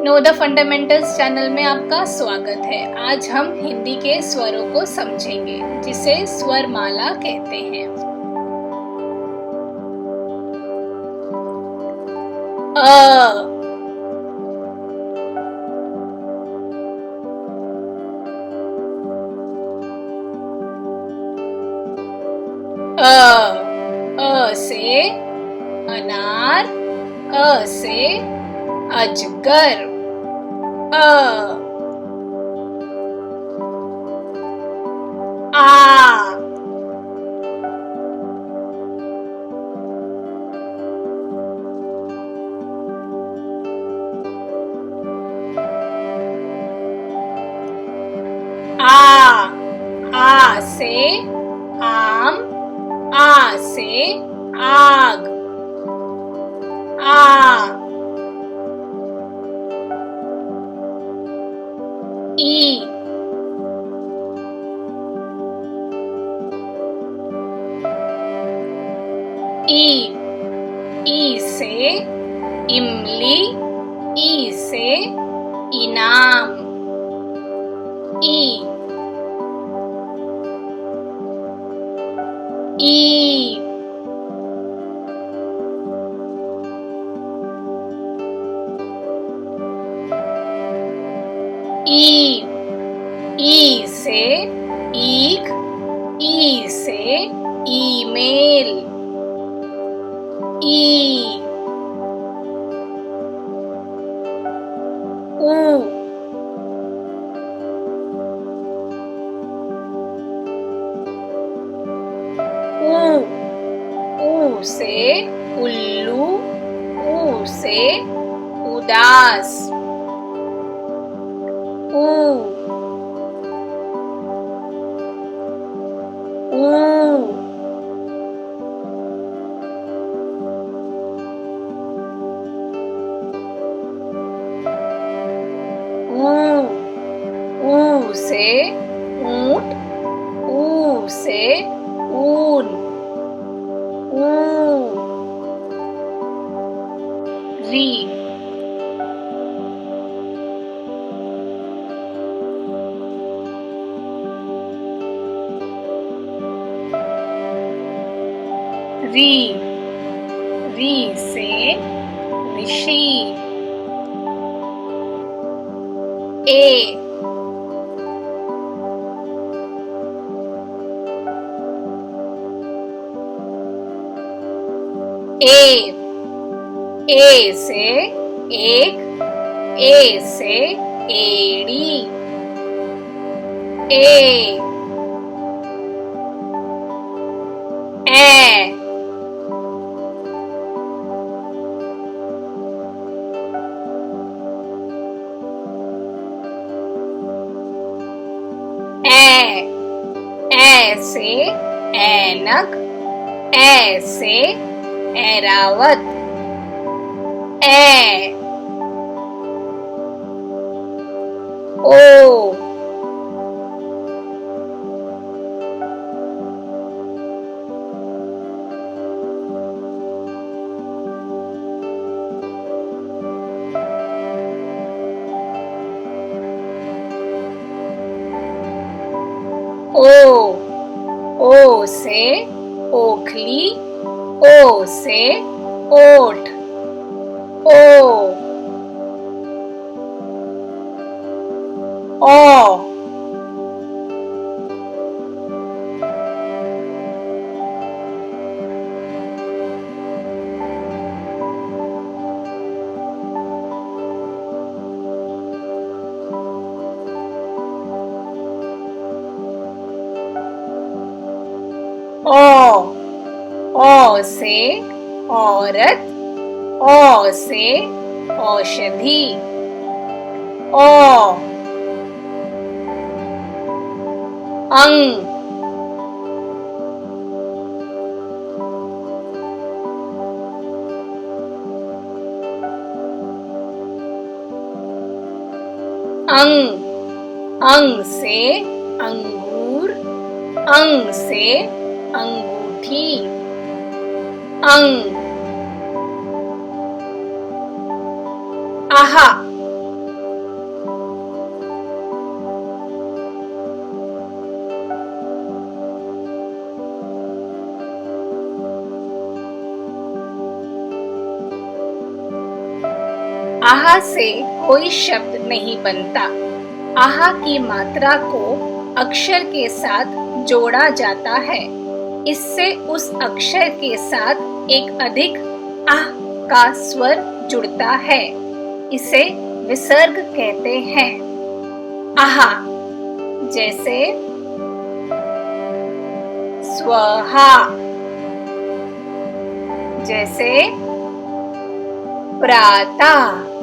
Know the fundamentals channel में आपका स्वागत है। आज हम हिंदी के स्वरों को समझेंगे जिसे स्वरमाला कहते हैं। अ, अ से अनार, अ से अजगर, अ आ आ से आम, आ से आग, आ ई ई से इमली, ई से इनाम, ई ई ई से ईख, ई से ईमेल, ई ऊ से उल्लू, ऊ से उदास, ऊ ऊ से ऊंट, ऊ से ऊन, री री री से ऋषि, ए से एक, ए से एड़ी, ए से ऐनक, ए से ऐरावत, ए ओ ओ से ओखली, ओ से ओठ, ओ ओ से औरत, ओ से औषधि, ओ अंग, अंग से अंगूर, अंग से अंगूठी, अंग, आहा आहा से कोई शब्द नहीं बनता। आहा की मात्रा को अक्षर के साथ जोड़ा जाता है। इससे उस अक्षर के साथ एक अधिक आह का स्वर जुड़ता है। इसे विसर्ग कहते हैं। आहा जैसे स्वहा, जैसे प्रातः,